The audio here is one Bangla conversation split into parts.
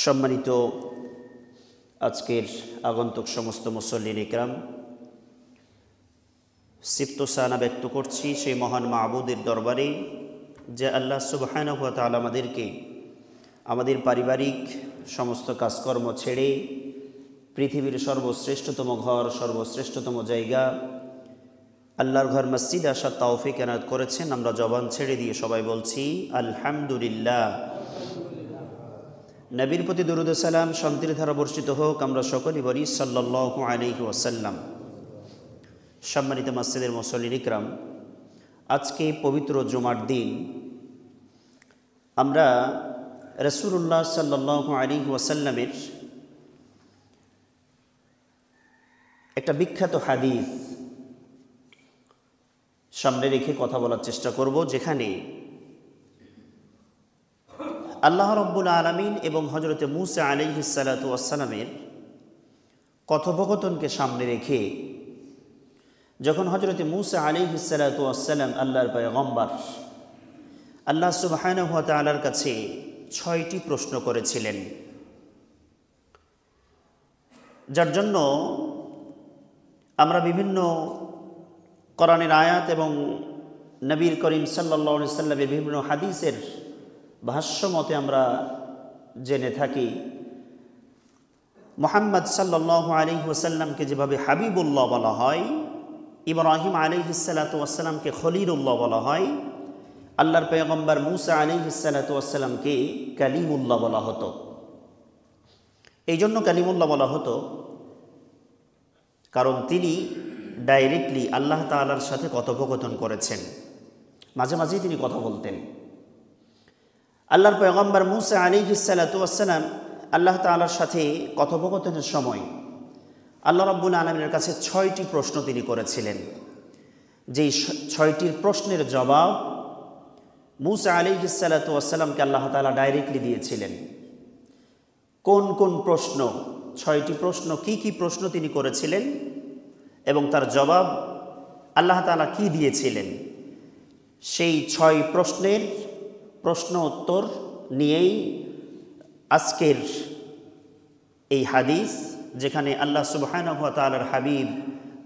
সম্মানিত আজকের আগন্তুক সমস্ত মুসল্লিন ইকরাম, সিফতোসানা ব্যক্ত করছি সেই মহান মাবুদের দরবারে যে আল্লাহ সুবহানাহু ওয়া তাআলা আমাদেরকে আমাদের পারিবারিক সমস্ত কাজকর্ম ছেড়ে পৃথিবীর সর্বশ্রেষ্ঠতম ঘর, সর্বশ্রেষ্ঠতম জায়গা আল্লাহর ঘর মসজিদে আসার তৌফিক এনায়েত করেছেন। আমরা জবান ছেড়ে দিয়ে সবাই বলছি আলহামদুলিল্লাহ। নবীর প্রতি দরুদ ও সালাম শান্তির ধারা বর্ষিত হোক। আমরা সকলেই বলি সাল্লাল্লাহু আলাইহি ওয়াসাল্লাম। সম্মানিত মসজিদের মুসল্লিন ইকরাম, আজকে পবিত্র জুমার দিন আমরা রাসূলুল্লাহ সাল্লাল্লাহু আলাইহি ওয়াসাল্লামের একটা বিখ্যাত হাদিস সামনে রেখে কথা বলার চেষ্টা করব, যেখানে আল্লাহ রাব্বুল আলামিন এবং হযরতে মূসা আলাইহিস সালাতু ওয়াস সালামের কথোপকথনকে সামনে রেখে যখন হযরতে মূসা আলাইহিস সালাতু ওয়াস সালাম আল্লাহর পয়গম্বর আল্লাহ সুবহানাহু ওয়া তাআলার কাছে 6টি প্রশ্ন করেছিলেন, যার জন্য আমরা বিভিন্ন কোরআনের আয়াত এবং নবীর করিম সাল্লাল্লাহু আলাইহি সাল্লামের বিভিন্ন হাদিসের ভাষ্য মতে আমরা জেনে থাকি মুহাম্মদ সাল্লাল্লাহু আলাইহি ওয়াসাল্লামকে যেভাবে হাবিবুল্লাহ বলা হয়, ইব্রাহিম আলাইহিস সালাতু ওয়াস সালামকে খলিলুল্লাহ বলা হয়, আল্লাহর পয়গম্বর মূসা আলাইহিস সালাতু ওয়াস সালামকে কালিমুল্লাহ বলা হতো। এই জন্য কালিমুল্লাহ বলা হতো কারণ তিনি ডাইরেক্টলি আল্লাহ তাআলার সাথে কথোপকথন করেছেন, মাঝে মাঝেই তিনি কথা বলতেন। আল্লাহর পয়গম্বর মূসা আলাইহিস সালাতু ওয়াস সালাম আল্লাহ তাআলার সাথে কথোপকথনের সময় আল্লাহ রাব্বুল আলামিনের কাছে 6টি প্রশ্ন তিনি করেছিলেন। যেই 6টির প্রশ্নের জবাব মূসা আলাইহিস সালাতু ওয়াস সালামকে আল্লাহ তাআলা ডাইরেক্টলি দিয়েছিলেন। কোন কোন প্রশ্ন, 6টি প্রশ্ন, কি কি প্রশ্ন তিনি করেছিলেন এবং তার জবাব আল্লাহ তাআলা কি দিয়েছিলেন, সেই 6 প্রশ্নের প্রশ্ন উত্তর নিয়েই আজকের এই হাদিস, যেখানে আল্লাহ সুবহানাহু ওয়া তাআলার হাবিব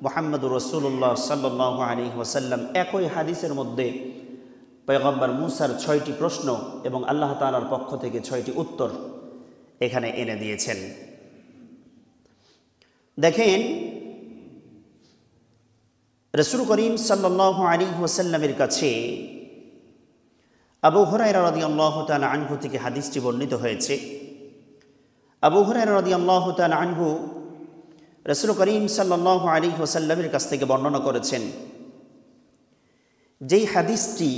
মুহাম্মদুর রাসূলুল্লাহ সাল্লাল্লাহু আলাইহি ওয়াসাল্লাম একই হাদিসের মধ্যে পয়গম্বর মূসার 6টি প্রশ্ন এবং আল্লাহ তাআলার পক্ষ থেকে 6টি উত্তর এখানে এনে দিয়েছেন। দেখেন, রাসূল করিম সাল্লাল্লাহু আলাইহি ওয়াসাল্লামের কাছে আবু হুরায়রা রাদিয়াল্লাহু তাআলা আনহু থেকে হাদিসটি বর্ণিত হয়েছে। আবু হুরায়রা রাদিয়াল্লাহু তাআলা আনহু রাসূল করিম সাল্লাল্লাহু আলাইহি ওয়াসাল্লামের কাছ থেকে বর্ণনা করেছেন, যেই হাদিসটি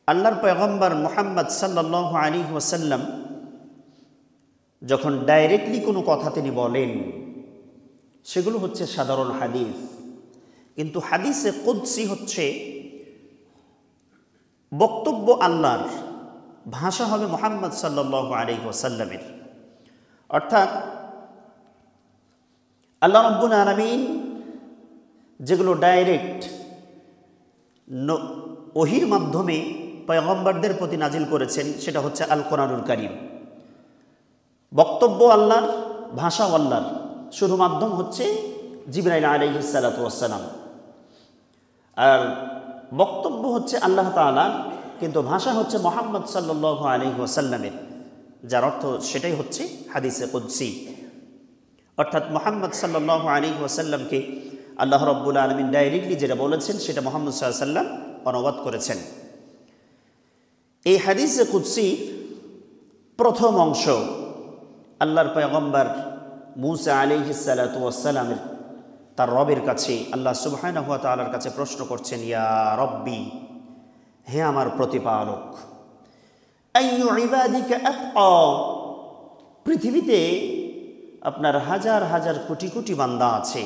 আল্লাহর পয়গম্বর মুহাম্মদ সাল্লাল্লাহু আলাইহি ওয়াসাল্লাম যখন ডাইরেক্টলি কোনো কথা তিনি বলেন সেগুলো হচ্ছে সাধারণ হাদিস, কিন্তু হাদিসে কুদসি হচ্ছে বক্তব্য আল্লাহর, ভাষা হবে মুহাম্মদ সাল্লাল্লাহু আলাইহি ওয়াসাল্লামের। অর্থাৎ আল্লাহ রাব্বুল আলামিন যেগুলো ডাইরেক্ট ওহীর মাধ্যমে পয়গম্বরদের প্রতি নাজিল করেছেন সেটা হচ্ছে আল কোরআনুল কারীম। বক্তব্য আল্লাহর, ভাষাও আল্লাহর, শুধু মাধ্যম হচ্ছে জিবরাইল আলাইহিস সালাতু ওয়াস সালাম। আর বক্তব্য হচ্ছে আল্লাহ তাআলার, কিন্তু ভাষা হচ্ছে মুহাম্মদ সাল্লাল্লাহু আলাইহি ওয়াসাল্লামের, যার অর্থ সেটাই হচ্ছে হাদিসে কুদসি। অর্থাৎ মুহাম্মদ সাল্লাল্লাহু আলাইহি ওয়াসাল্লামকে আল্লাহ রাব্বুল আলামিন ডাইরেক্টলি যেটা বলেছেন সেটা মুহাম্মদ সাল্লাল্লাহু আলাইহি ওয়াসাল্লাম অনুবাদ করেছেন। এই হাদিসে কুদসির প্রথম অংশ আল্লাহর পয়গম্বর মূসা আলাইহিস সালাতু ওয়াস সালামের তার রবের কাছে আল্লাহ সুবহানাহু ওয়া তাআলার কাছে প্রশ্ন করছেন, ইয়া রব্বি, হে আমার প্রতিপালক, আইয়ু ইবাদিকা আতকা, পৃথিবীতে আপনার হাজার হাজার কোটি কোটি বান্দা আছে,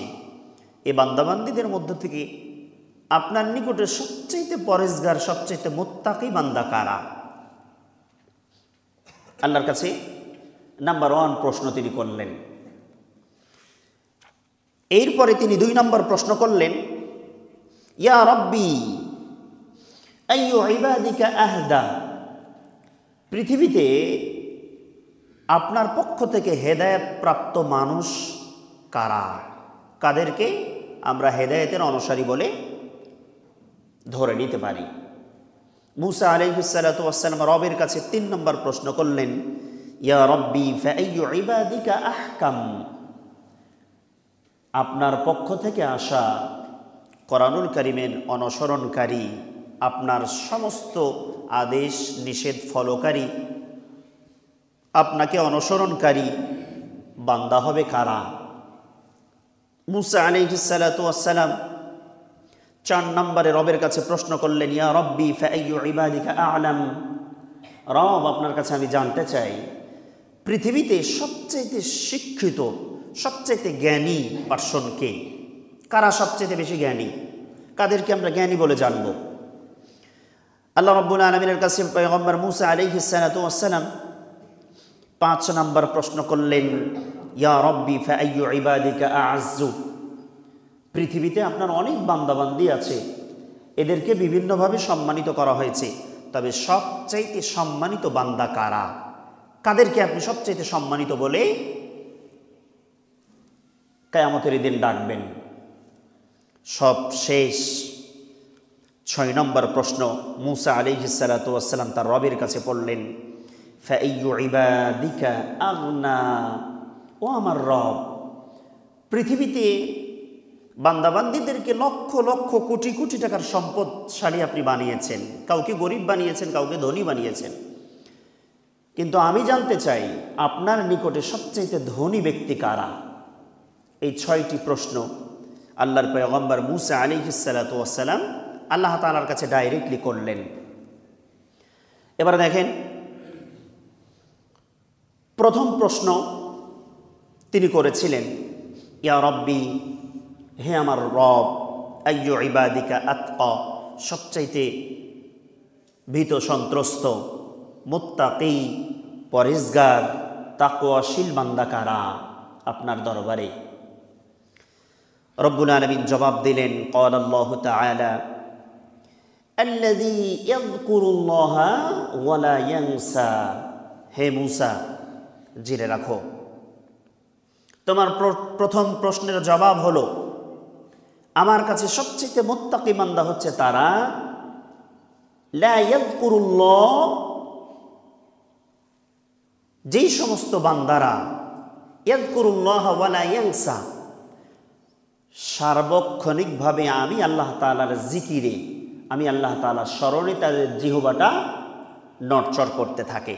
এই বান্দাবান্দীদের মধ্য থেকে আপনার নিকটে সবচেয়ে পরেজগার, সবচেয়ে মুত্তাকি বান্দা কারা? আল্লাহর কাছে নাম্বার 1 প্রশ্ন তিনি করলেন। এরপরে তিনি 2 নম্বর প্রশ্ন করলেন, ইয়া রব্বি আইয়ু ইবাদিকা আহদা, পৃথিবীতে আপনার পক্ষ থেকে হেদায়েত প্রাপ্ত মানুষ কারা? কাদেরকে আমরা হেদায়েতের অনুসারী বলে ধরে নিতে পারি? মুসা আলাইহিস সালাতু ওয়াস সালাম রবের কাছে 3 নম্বর প্রশ্ন করলেন, ইয়া রব্বি ফাআইয়ু ইবাদিকা আহকাম। আপনার পক্ষ থেকে আসা কোরআনুল কারীমের অনুসরণকারী, আপনার সমস্ত আদেশ নিষেধ ফলোকারী, আপনাকে অনুসরণকারী বান্দা হবে কারা? মুসা আলাইহিস সালাতু ওয়াস সালাম 4 নম্বরে রবের কাছে প্রশ্ন করলেন, ইয়া রব্বি ফাআইয়ু ইবাদিকা আ'লাম। রব, আপনার কাছে আমি জানতে চাই পৃথিবীতে সবচেয়ে শিক্ষিত, সবচেয়ে জ্ঞানী পার্সন কে? কারা সবচেয়ে বেশি জ্ঞানী? কাদেরকে আমরা জ্ঞানী বলে জানব? আল্লাহ রাব্বুল আলামিনের কাছে পয়গম্বর মুসা আলাইহিস সালাতু ওয়াস সালাম 5 নম্বর প্রশ্ন করলেন, ইয়া রব্বি ফাআইয়ু ইবাদিকা আ'আজ্জু। পৃথিবীতে আপনার অনেক বান্দাবান্দি আছে, এদেরকে বিভিন্নভাবে সম্মানিত করা হয়েছে, তবে সবচাইতে সম্মানিত বান্দা কারা? কাদেরকে আপনি সবচাইতে সম্মানিত বলে কিয়ামতের দিন ডাকবেন? সব শেষ 6 নম্বর প্রশ্ন মুসা আলাইহিস সালাতু ওয়াস সালাম তার রবের কাছে পড়লেন, ফাআইয়ু ইবাদিকা আগনা। ও আমার রব, পৃথিবীতে বান্দাবান্দিদেরকে লক্ষ লক্ষ কোটি কোটি টাকার সম্পদশালী আপনি বানিয়েছেন, কাউকে গরিব বানিয়েছেন, কাউকে ধনী বানিয়েছেন, কিন্তু আমি জানতে চাই আপনার নিকটে সবচেয়ে ধনী ব্যক্তি কারা? এই 6টি প্রশ্ন আল্লাহর পয়গম্বর মুসা আলাইহিস সালাতু ওয়াস সালাম আল্লাহ তাআলার কাছে ডাইরেক্টলি করলেন। এবার দেখেন, প্রথম প্রশ্ন তিনি করেছিলেন, ইয়া রব্বি, হে আমার রব, আইয়ু ইবাদিকা আতকা, সবচাইতে ভীত সন্ত্রস্ত, মুত্তাকি, পরেজগার, তাকওয়াশীল বান্দা কারা আপনার দরবারে? রব্বুল আলামিন জবাব দিলেন, ক্বালা আল্লাহু তাআলা আল্লাযী ইয়াযকুরুল্লাহা ওয়া লা ইয়ানসা। হে মুসা, জেনে রাখো, তোমার প্রথম প্রশ্নের জবাব হলো, আমার কাছে সবচেয়ে মুত্তাকি বান্দা হচ্ছে তারা লা ইয়াযকুরুল্লাহ, যেই সমস্ত বান্দারা ইয়াযকুরুল্লাহ ওয়া লা ইয়ানসা, সার্বক্ষণিকভাবে আমি আল্লাহ তাআলার জিকিরে, আমি আল্লাহ তাআলার স্মরণে তাদের জিহ্বাটা নড়চড় করতে থাকে।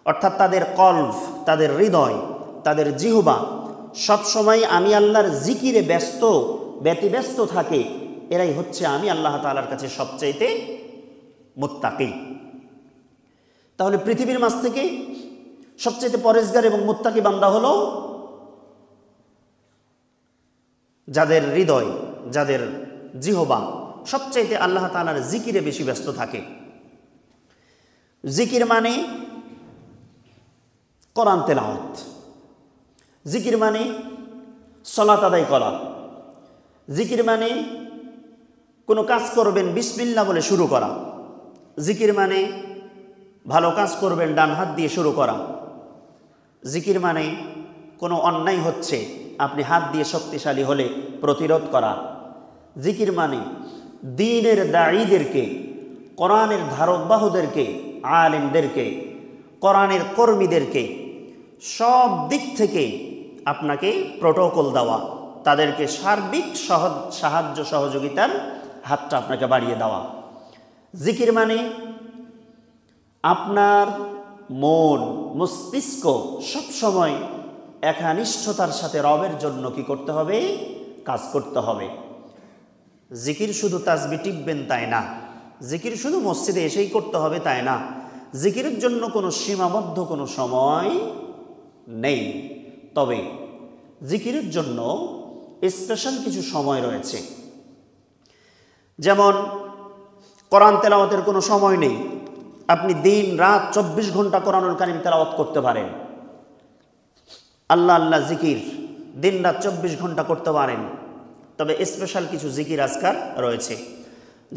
অর্থাৎ তাদের কলব, তাদের হৃদয়, তাদের জিহ্বা সবসময় আমি আল্লাহর জিকিরে ব্যতিব্যস্ত থাকে। এরাই হচ্ছে আমি আল্লাহ তাআলার কাছে সবচাইতে মুত্তাকি। তাহলে পৃথিবীর মাঝ থেকে সবচাইতে পরেজগার এবং মুত্তাকি বান্দা হলো যাদের হৃদয়, যাদের জিহ্বা সবচাইতে আল্লাহ তাআলার জিকিরে বেশি ব্যস্ত থাকে। জিকির মানে কোরআন তেলাওয়াত, জিকির মানে সালাত আদায় করা, জিকির মানে কোনো কাজ করবেন বিসমিল্লাহ বলে শুরু করা, জিকির মানে ভালো কাজ করবেন ডান হাত দিয়ে শুরু করা, জিকির মানে কোনো অন্যায় হচ্ছে আপনি হাত দিয়ে শক্তিশালী হলে প্রতিরোধ করা, জিকির মানে দ্বীনের দাঈদেরকে, কোরআনের ধারকবাহদেরকে, আলেমদেরকে, কোরআনের কর্মীদেরকে সব দিক থেকে আপনাকে প্রোটোকল দেওয়া, তাদেরকে সার্বিক সাহায্য সহযোগিতার হাতটা আপনাকে বাড়িয়ে দেওয়া। জিকির মানে আপনার মন মস্তিষ্ক সবসময় একনিষ্ঠতার সাথে রবের জন্য কি করতে হবে? কাজ করতে হবে। জিকির শুধু তাসবিহ টিপবেন তাই না, জিকির শুধু মসজিদে এসেই করতে হবে তাই না, জিকিরের জন্য কোনো সীমাবদ্ধ কোনো সময় নেই। তবে জিকিরের জন্য স্পেশাল কিছু সময় রয়েছে। যেমন কোরআন তেলাওয়াতের কোনো সময় নেই, আপনি দিন রাত 24 ঘন্টা কোরআনুল কারীম তেলাওয়াত করতে পারেন। আল্লাহ আল্লাহ জিকির দিন রাত 24 ঘন্টা করতে পারেন। তবে স্পেশাল কিছু জিকির আজকার রয়েছে।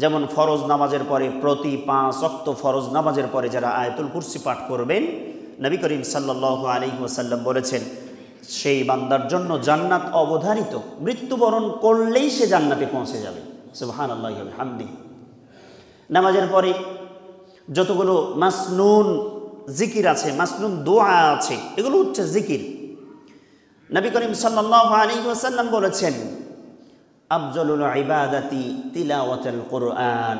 যেমন ফরজ নামাজের পরে প্রতি 5 ওয়াক্ত ফরজ নামাজের পরে যারা আয়াতুল কুরসি পাঠ করবেন, নবী করিম সাল্লাল্লাহু আলাইহি ওয়াসাল্লাম বলেছেন সেই বান্দার জন্য জান্নাত অবধারিত, মৃত্যুবরণ করলেই সে জান্নাতে পৌঁছে যাবে। সুবহানাল্লাহি ওয়া বিহামদিহি। নামাজের পরে যতগুলো মাসনুন জিকির আছে, মাসনুন দোয়া আছে, এগুলো হচ্ছে জিকির। নবী করিম সাল্লাল্লাহু আলাইহি ওয়াসাল্লাম বলেছেন আফজলুল ইবাদাতি তিলাওয়াতুল কুরআন,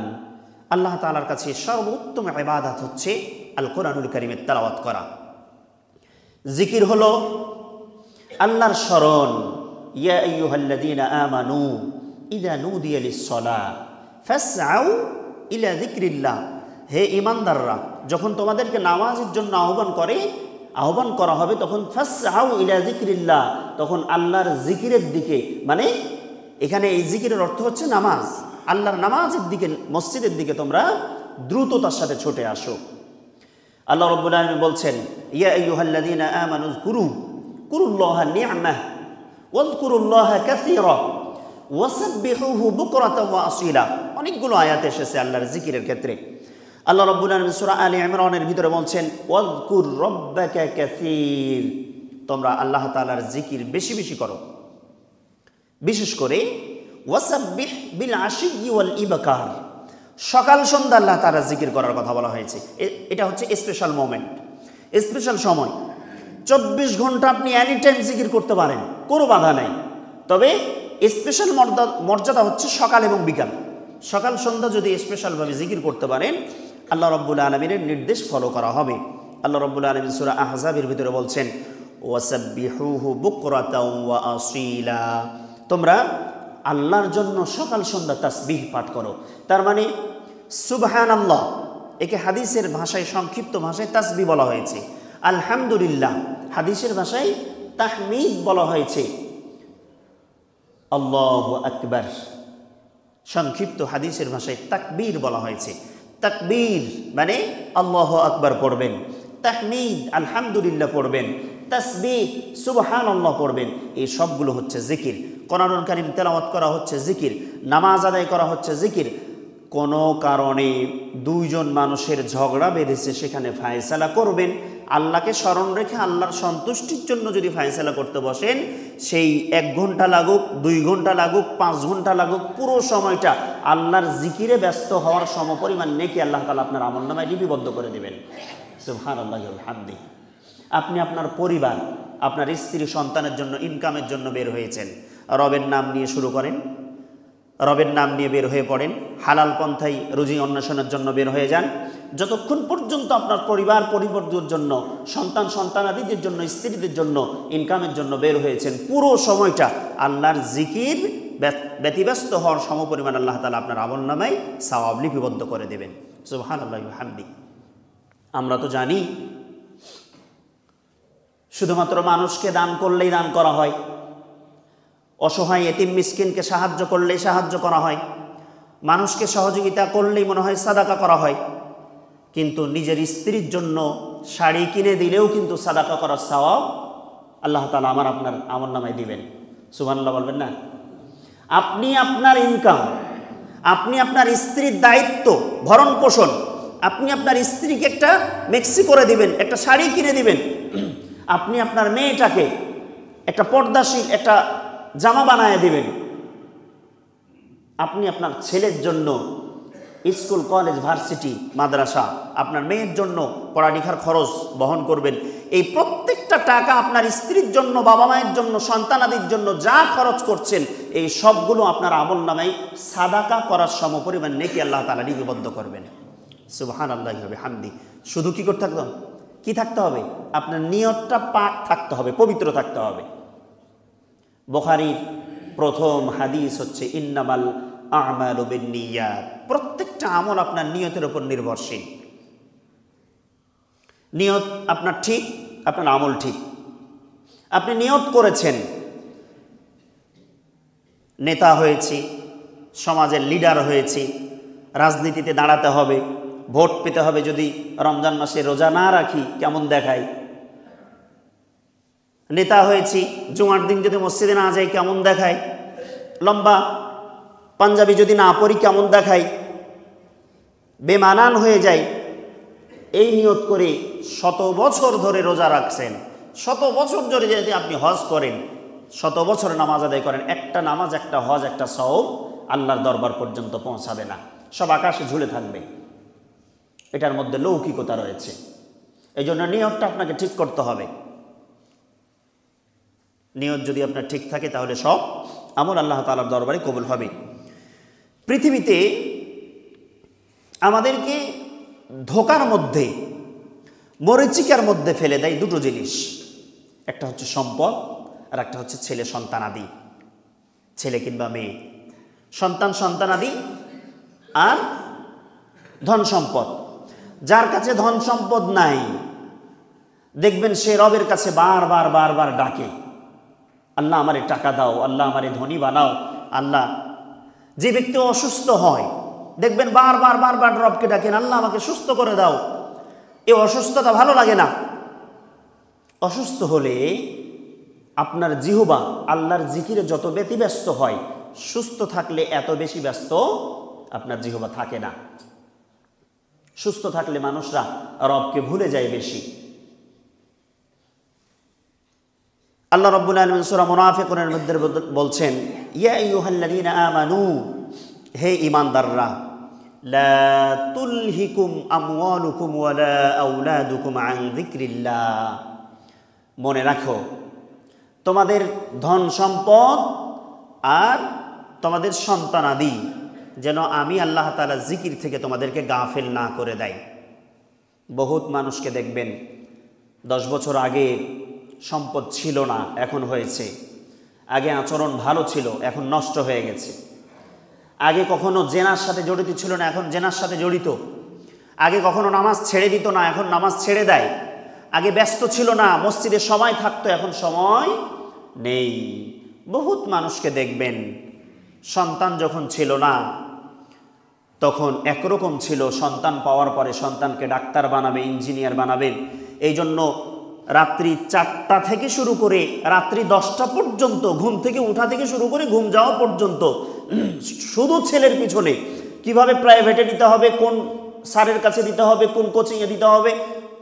আল্লাহ তাআলার কাছে সর্বোত্তম ইবাদত হচ্ছে আল কোরআনুল কারীমের তেলাওয়াত করা। জিকির হলো আল্লাহর স্মরণ। ইয়া আইয়ুহাল্লাযীনা আমানু ইযা নুদিয়া লিস-সালাহ ফাসআউ ইলা যিকরিল্লাহ, হে ঈমানদাররা, যখন তোমাদেরকে নামাজের জন্য আহ্বান করা হবে তখন ফাসআউ ইলা যিকরিল্লাহ, তখন আল্লাহর জিকিরের দিকে, মানে এখানে এই জিকিরের অর্থ হচ্ছে নামাজ, আল্লাহর নামাজের দিকে, মসজিদের দিকে তোমরা দ্রুততার সাথে ছুটে আসো। আল্লাহ রাব্বুল আলামিন বলছেন ইয়া আইয়ুহাল্লাযীনা আমানু কুরুল্লাহা নি'মাহ ওয়াযকুরুল্লাহা কাসীরা ওয়াসাব্বিহুহু বুকরাতাও ওয়া আসীলা। অনেকগুলো আয়াত এসেছে আল্লাহর জিকিরের ক্ষেত্রে। আল্লাহ রাব্বুল আলামিন সূরা আলে ইমরানের ভিতরে বলছেন ওয়াযকুর রাব্বাকা কাসীর, তোমরা আল্লাহ তাআলার জিকির বেশি বেশি করো, বিশেষ করে ওয়াসাব্বিহ বিল আশিয়্যি ওয়াল ইবকার, সকাল সন্ধ্যা আল্লাহ তাআলার জিকির করার কথা বলা হয়েছে। এটা হচ্ছে স্পেশাল মোমেন্ট, স্পেশাল সময়। 24 ঘন্টা আপনি এনি টাইম জিকির করতে পারেন, কোনো বাধা নাই। তবে স্পেশাল মর্যাদা হচ্ছে সকাল এবং বিকাল। সকাল সন্ধ্যা যদি স্পেশালভাবে জিকির করতে পারেন, আল্লাহ রাব্বুল আলামিনের নির্দেশ ফলো করা হবে। আল্লাহ রাব্বুল আলামিন সূরা আহজাবের ভিতরে বলছেন ওয়াসাব্বিহুহু বুকরাতাও ওয়া আসীলা, তোমরা আল্লাহর জন্য সকাল সন্ধ্যা তাসবিহ পাঠ করো। তার মানে সুবহানাল্লাহ, একে হাদিসের ভাষায়, সংক্ষিপ্ত ভাষায় তাসবিহ বলা হয়েছে। আলহামদুলিল্লাহ হাদিসের ভাষায় তাহমিদ বলা হয়েছে। আল্লাহু আকবার সংক্ষিপ্ত হাদিসের ভাষায় তাকবীর বলা হয়েছে। তাকবীর মানে আল্লাহু আকবার পড়বেন, তাহমিদ আলহামদুলিল্লাহ পড়বেন, তাসবিহ সুবহানাল্লাহ পড়বেন। এই সবগুলো হচ্ছে জিকির। কোরআনুল কারীম তেলাওয়াত করা হচ্ছে জিকির, নামাজ আদায় করা হচ্ছে জিকির। কোনো কারণে দুইজন মানুষের ঝগড়া বেঁধেছে, সেখানে ফায়সালা করবেন আল্লাহকে স্মরণ রেখে, আল্লাহর সন্তুষ্টির জন্য যদি ফায়সালা করতে বসেন, সেই 1 ঘন্টা লাগুক, 2 ঘন্টা লাগুক, 5 ঘন্টা লাগুক, পুরো সময়টা আল্লাহর জিকিরে ব্যস্ত হওয়ার সমপরিমাণ নেকি আল্লাহ তাআলা আপনার আমলনামায় লিপিবদ্ধ করে দিবেন। সুবহানাল্লাহি ওয়া বিহামদিহি। আপনি আপনার পরিবার, আপনার স্ত্রী সন্তানের জন্য ইনকামের জন্য বের হয়েছেন, রবের নাম নিয়ে শুরু করেন, রবের নাম নিয়ে বের হয়ে পড়েন, হালাল পন্থায় রুজি অন্বেষণের জন্য বের হয়ে যান। যতক্ষণ পর্যন্ত আপনার পরিবারের জন্য, সন্তানাদিদের জন্য, স্ত্রীদের জন্য, ইনকামের জন্য বের হয়েছেন, পুরো সময়টা আল্লাহর জিকির ব্যতিব্যস্ত হওয়ার সমপরিমাণ আল্লাহ তাআলা আপনার আমলনামায় সওয়াব লিপিবদ্ধ করে দেবেন। সুবহানাল্লাহি ওয়া বিহামদিহি। আমরা তো জানি শুধুমাত্র মানুষকে দান করলেই দান করা হয়, অসহায় এতিম মিসকিনকে সাহায্য করলেই সাহায্য করা হয়, মানুষকে সহযোগিতা করলেই মনে হয় সাদাকা করা হয়। কিন্তু নিজের স্ত্রীর জন্য শাড়ি কিনে দিলেও কিন্তু সাদাকা করার সওয়াব আল্লাহ তাআলা আমার আপনার আমলনামায় দিবেন। সুবহানাল্লাহ বলবেন না? আপনি আপনার ইনকাম, আপনি আপনার স্ত্রীর দায়িত্ব, ভরণ পোষণ, আপনি আপনার স্ত্রীকে একটা মেক্সি করে দিবেন, একটা শাড়ি কিনে দিবেন, আপনি আপনার মেয়েটাকে একটা পর্দাশীল একটা জামা বানায় দিবেন, আপনি আপনার ছেলের জন্য স্কুল, কলেজ, ভার্সিটি, মাদ্রাসা, আপনার মেয়ের জন্য পড়ালেখার খরচ বহন করবেন। এই প্রত্যেকটা টাকা আপনার স্ত্রীর জন্য, বাবা মায়ের জন্য, সন্তানাদির জন্য যা খরচ করছেন, এই সবগুলো আপনার আমলনামায় সাদাকা করার সমপরিমাণ নেকি আল্লাহ তাআলা লিপিবদ্ধ করবেন। সুবহানাল্লাহি ওয়া বিহামদিহি। শুধু কি করতে থাকতে হবে? কি থাকতে হবে? আপনার নিয়তটা পাক থাকতে হবে, পবিত্র থাকতে হবে। বুখারীর প্রথম হাদিস হচ্ছে ইন্নামাল আমালু বিন্নিয়াত, প্রত্যেকটা আমল আপনার নিয়তের উপর নির্ভরশীল। নিয়ত আপনার ঠিক, আপনার আমল ঠিক। আপনি নিয়ত করেছেন নেতা হয়েছি, সমাজের লিডার হয়েছি, রাজনীতিতে দাঁড়াতে হবে, ভোট পেতে হবে, যদি রমজান মাসে রোজা না রাখি কেমন দেখায়, নেতা হয়েছি, জুমার দিন যদি মসজিদে না যাই কেমন দেখায়, লম্বা পাঞ্জাবি যদি না পরি কেমন দেখায়, বেমানান হয়ে যায়, এই নিয়ত করে 100 বছর ধরে রোজা রাখছেন, 100 বছর ধরে যদি আপনি হজ করেন, 100 বছর নামাজ আদায় করেন, একটা নামাজ, একটা হজ, একটা সওম আল্লাহর দরবার পর্যন্ত পৌঁছাবে না, সব আকাশে ঝুলে থাকবে। এটার মধ্যে লৌকিকতা রয়েছে। এই জন্য নিয়তটা আপনাকে ঠিক করতে হবে। নিয়ত যদি আপনার ঠিক থাকে তাহলে সব আমল আল্লাহ তাআলার দরবারে কবুল হবে। পৃথিবীতে আমাদেরকে ধোকার মধ্যে, মরিচিকার মধ্যে ফেলে দেয় দুটো জিনিস, একটা হচ্ছে সম্পদ আর একটা হচ্ছে ছেলে সন্তানাদি, ছেলে কিংবা মেয়ে, সন্তানাদি আর ধন সম্পদ। যার কাছে ধন সম্পদ নাই দেখবেন সে রবের কাছে বারবার ডাকে, আল্লাহ আমারে টাকা দাও, আল্লাহ আমারে ধনী বানাও, আল্লাহ। যে ব্যক্তি অসুস্থ হয় দেখবেন বারবার রবকে ডাকেন, আল্লাহ আমাকে সুস্থ করে দাও। এ অসুস্থতা ভালো লাগে না। অসুস্থ হলে আপনার জিহ্বা আল্লাহর জিকিরে যত ব্যতিব্যস্ত হয়, সুস্থ থাকলে এত বেশি ব্যস্ত আপনার জিহ্বা থাকে না। সুস্থ থাকলে মানুষরা রবকে ভুলে যায় বেশি। আল্লাহ রাব্বুল আলামিন সূরা মুনাফিকুনের মধ্যে বলছেন, ইয়া আইয়ুহাল্লাযীনা আমানু, হে ঈমানদাররা, লা তুলহিকুম আমওয়ালুকুম ওয়ালা আওলাদুকুম আন যিকরিল্লাহ, মনে রাখো তোমাদের ধন সম্পদ আর তোমাদের সন্তানাদি যেন আমি আল্লাহ তাআলা জিকির থেকে তোমাদেরকে গাফেল না করে দেয়। বহুত মানুষকে দেখবেন 10 বছর আগে সম্পদ ছিল না, এখন হয়েছে। আগে আচরণ ভালো ছিল, এখন নষ্ট হয়ে গেছে। আগে কখনো জেনার সাথে জড়িত ছিল না, এখন জেনার সাথে জড়িত। আগে কখনো নামাজ ছেড়ে দিত না, এখন নামাজ ছেড়ে দেয়। আগে ব্যস্ত ছিল না, মসজিদে সময় থাকতো, এখন সময় নেই। বহুত মানুষকে দেখবেন সন্তান যখন ছিল না তখন একরকম ছিল, সন্তান পাওয়ার পরে সন্তানকে ডাক্তার বানাবে, ইঞ্জিনিয়ার বানাবেন। এই জন্য রাত্রি 4টা থেকে শুরু করে রাত্রি 10টা পর্যন্ত, ঘুম থেকে উঠা থেকে শুরু করে ঘুম যাওয়া পর্যন্ত শুধু ছেলের পিছনে, কিভাবে প্রাইভেটে দিতে হবে, কোন স্যারের কাছে দিতে হবে, কোন কোচিংয়ে দিতে হবে,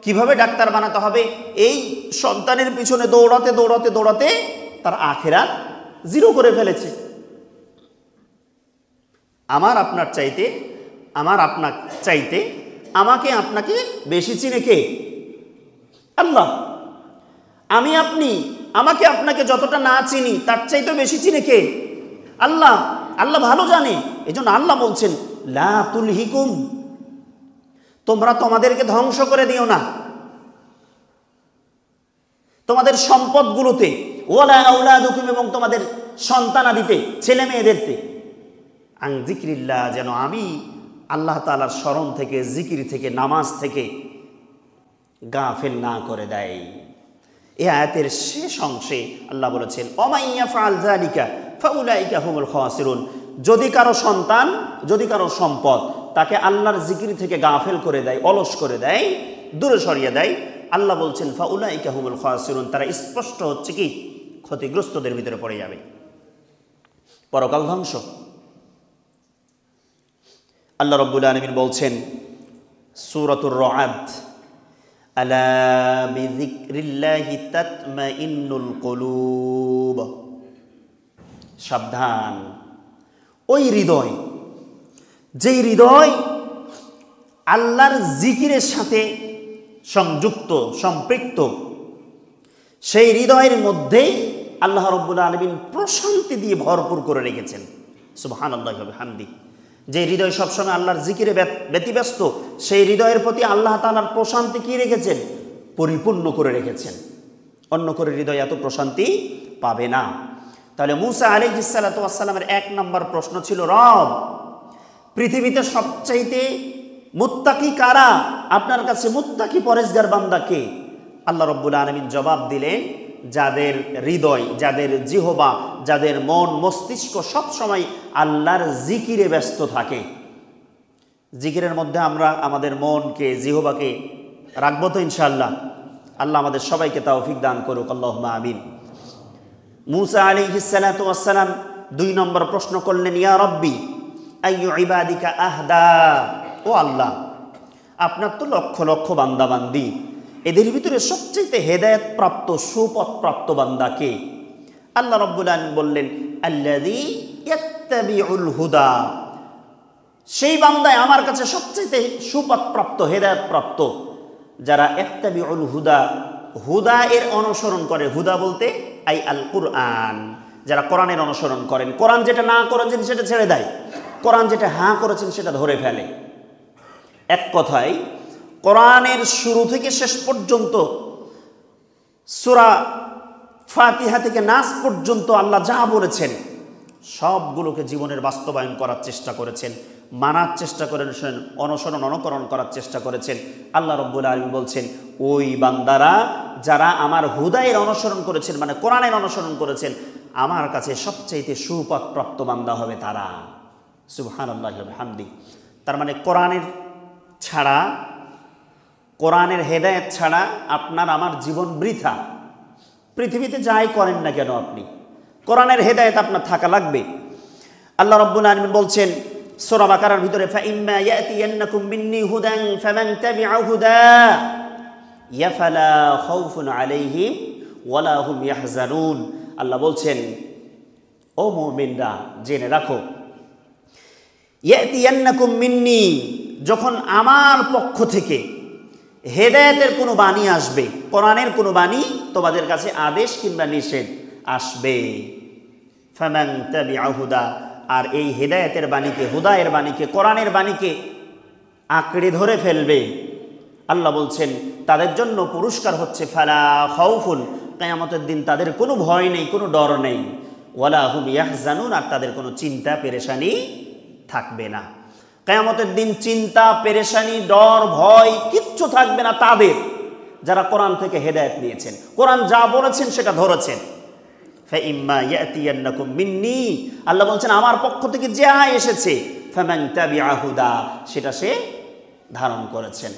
কিভাবে ডাক্তার বানাতে হবে, এই সন্তানের পিছনে দৌড়াতে তার আখিরাত জিরো করে ফেলেছে। আমার আপনার চাইতে আমাকে আপনাকে বেশি চিনে কে? আল্লাহ। আমাকে আপনাকে যতটা না চিনি তার চাইতে বেশি চিনে কে? আল্লাহ। আল্লাহ ভালো জানে। এজন্য আল্লাহ বলছেন, লা তুলহিকুম, তোমরা তোমাদেরকে ধ্বংস করে দিও না তোমাদের সম্পদগুলোতে, ওয়ালা আওলাদুকুম, এবং তোমাদের সন্তানাদিতে, ছেলে মেয়েদেরতে, আন যিকরিল্লাহ, যেন আমি আল্লাহ তাআলার স্মরণ থেকে, জিকির থেকে, নামাজ থেকে গাফেল না করে দেয়। এই আয়াতের শেষ অংশে আল্লাহ বলেছেন, ওমাই ইয়াফআল যালিকা ফাউলাইকা হুমুল খাসিরুন, যদি কারো সন্তান, যদি কারো সম্পদ তাকে আল্লাহর জিকির থেকে গাফেল করে দেয়, অলস করে দেয়, দূরে সরিয়ে দেয়, আল্লাহ বলছেন ফাউলাইকা হুমুল খাসিরুন, তারা স্পষ্ট হচ্ছে কি ক্ষতিগ্রস্তদের ভিতরে পড়ে যাবে, পরকাল ধ্বংস। আল্লাহ রাব্বুল আলামিন বলছেন সূরাতুর রা'দ, আলা বিযিকরিল্লাহি তাতমাইন্নুল কুলুব, সাবধান, ওই হৃদয়, যেই হৃদয় আল্লাহর জিকিরের সাথে সংযুক্ত, সম্পৃক্ত, সেই হৃদয়ের মধ্যেই আল্লাহ রাব্বুল আলামিন প্রশান্তি দিয়ে ভরপুর করে রেখেছেন। সুবহানাল্লাহি ওয়া বিহামদিহি। যে হৃদয় সবসময় আল্লাহর জিকিরে ব্যতিব্যস্ত, সেই হৃদয়ের প্রতি আল্লাহ তাআলার প্রশান্তি কি রেখেছেন? পরিপূর্ণ করে রেখেছেন। অন্য করে হৃদয় এত প্রশান্তি পাবে না। তাহলে মুসা আলাইহিস সালাতু ওয়াস সালামের 1 নম্বর প্রশ্ন ছিল, রব, পৃথিবীতে সবচাইতে মুত্তাকি কারা? আপনার কাছে মুত্তাকি পরেজগার বান্দা কে? আল্লাহ রাব্বুল আলামিন জবাব দিলেন, যাদের হৃদয়, যাদের জিহবা, যাদের মন মস্তিষ্ক সব সময় আল্লাহর জিকিরে ব্যস্ত থাকে। জিকিরের মধ্যে আমরা আমাদের মনকে, জিহবাকে রাখবো তো ইনশাআল্লাহ। আল্লাহ আমাদের সবাইকে তৌফিক দান করুক, আল্লাহুম্মা আমিন। মুসা আলাইহিস সালাতু ওয়াস সালাম 2 নম্বর প্রশ্ন করলেন, ইয়া রব্বি আইয়ু ইবাদিকা আহদা, ও আল্লাহ, আপনার তো লক্ষ লক্ষ বান্দাবান্দি, এদের ভিতরে সবচেয়ে হেদায়েত প্রাপ্ত সুপথ প্রাপ্ত বান্দা কে? আল্লাহ রাব্বুল আলামিন বললেন, আল্লাযী ইয়াত্তাবিউল হুদা, সেই বান্দায় আমার কাছে সবচেয়ে সুপথ প্রাপ্ত হেদায়েত প্রাপ্ত, যারা ইয়াত্তাবিউল হুদা, হুদা এর অনুসরণ করে। হুদা বলতে আই আল কুরআন, যারা কোরআনের অনুসরণ করেন, কোরআন যেটা না করেছেন সেটা ছেড়ে দেয়, কোরআন যেটা হ্যাঁ করেছেন সেটা ধরে ফেলে। এক কথায় কোরআনের শুরু থেকে শেষ পর্যন্ত, সূরা ফাতিহা থেকে নাস পর্যন্ত আল্লাহ যা বলেছেন সবগুলোকে জীবনের বাস্তবায়ন করার চেষ্টা করেছেন, মানার চেষ্টা করেছেন, অনুসরণ অনুকরণ করার চেষ্টা করেছেন। আল্লাহ রাব্বুল আলামিন বলছেন, ওই বান্দারা যারা আমার হুদায়ের অনুসরণ করেছেন, মানে কোরআনের অনুসরণ করেছেন, আমার কাছে সবচাইতে সুপথ প্রাপ্ত বান্দা হবে তারা। সুবহানাল্লাহি ওয়া বিহামদি। তার মানে কোরআনের ছাড়া, কোরআনের হেদায়েত ছাড়া আপনার আমার জীবন বৃথা। পৃথিবীতে যাই করেন না কেন আপনি, কোরআনের হেদায়েত আপনার থাকা লাগবে। আল্লাহ রাব্বুল আলামিন বলছেন সূরা বাকারার ভিতরে, ফাইম্মা ইয়াতিয়ান্নাকুম মিন্নী হুদান ফামান তাবিআ হুদা ইয়াফালা খাউফুন আলাইহিম ওয়ালা হুম ইয়াহজানুন। আল্লাহ বলছেন, ও মুমিনরা জেনে রাখো, ইয়াতিয়ান্নাকুম মিন্নী, যখন আমার পক্ষ থেকে হেদায়েতের কোনো বাণী আসবে, কোরআনের কোনো বাণী তোমাদের কাছে আদেশ কিংবা নিষেধ আসবে, ফামান তাবিআ হুদা, আর এই হেদায়েতের বাণীকে, হুদায়ের বাণীকে, কোরআনের বাণীকে আঁকড়ে ধরে ফেলবে, আল্লাহ বলছেন তাদের জন্য পুরস্কার হচ্ছে ফালা খাউফুন, কিয়ামতের দিন তাদের কোনো ভয় নেই, কোনো ডর নেই, ওয়ালা হুম ইয়াহজানুন, আর তাদের কোনো চিন্তা পেরেশানি থাকবে না। কিয়ামতের দিন চিন্তা পেরেশানি ডর ভয় কিচ্ছু থাকবে না তাদের, যারা কোরআন থেকে হেদায়েত নিয়েছেন, কোরআন যা বলেছেন সেটা ধরেছেন। ফাইম্মা ইয়াতিয়ান্নাকুম মিন্নী, আল্লাহ বলছেন আমার পক্ষ থেকে যা এসেছে, ফামান তাবিআ হুদা, সেটা সে ধারণ করেছেন।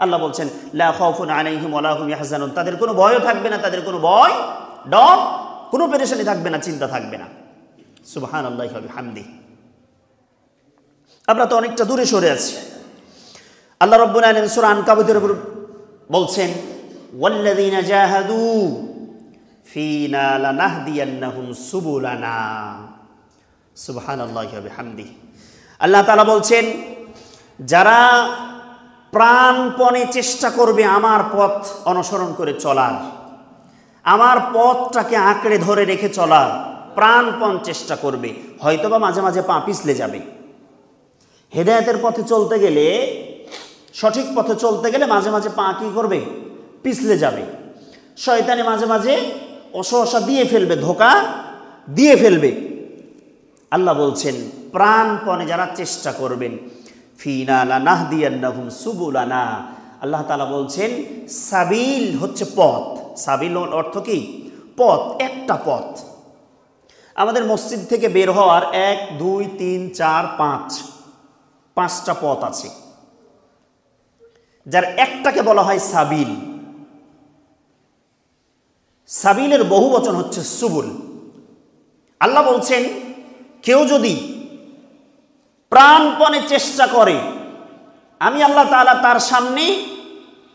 আল্লাহ বলছেন লা খাউফুন আলাইহিম ওয়ালা হুম ইয়াহজানুন, তাদের কোনো ভয়ও থাকবে না, তাদের কোনো ভয় ডর, কোনো পেরেশানি থাকবে না, চিন্তা থাকবে না। সুবহানাল্লাহি ওয়া বিহামদিহি। আমরা তো অনেকটা দূরে সরে আছি। আল্লাহ রাব্বুল আলামিন সূরা আনকাবুতের উপর বলছেন, ওয়াল্লাযীনা জাহাদু ফিনা লানাহদিয়ান্নাহুম সুবুলানা। সুবহানাল্লাহি ওয়া বিহামদিহি। আল্লাহ তাআলা বলছেন, যারা প্রাণপণে চেষ্টা করবে আমার পথ অনুসরণ করে চলার, আমার পথটাকে আঁকড়ে ধরে রেখে চলার, প্রাণপণ চেষ্টা করবে, হয়তোবা মাঝে মাঝে পা পিছলে যাবে। হেদায়েতের পথে চলতে গেলে, সঠিক পথে চলতে গেলে মাঝে মাঝে পা কি করবে? পিছলে যাবে। শয়তানি মাঝে মাঝে অসহসা দিয়ে ফেলবে, ধোঁকা দিয়ে ফেলবে। আল্লাহ বলছেন প্রাণপণে যারা চেষ্টা করবেন, ফিনা লানাহদিয়ান্নাহুম সুবুলানা, আল্লাহ তাআলা বলছেন সাবিল হচ্ছে পথ। সাবিল অর্থ কি? পথ, একটা পথ। আমাদের মসজিদ থেকে বের হওয়ার 1 2 3 4 5 5টা পথ আছে, যার একটাকে বলা হয় সাবিল। সাবিলের বহু বচন হচ্ছে সুবুল। আল্লাহ বলছেন কেউ যদি প্রাণপণে চেষ্টা করে, আমি আল্লাহ তাআলা তার সামনে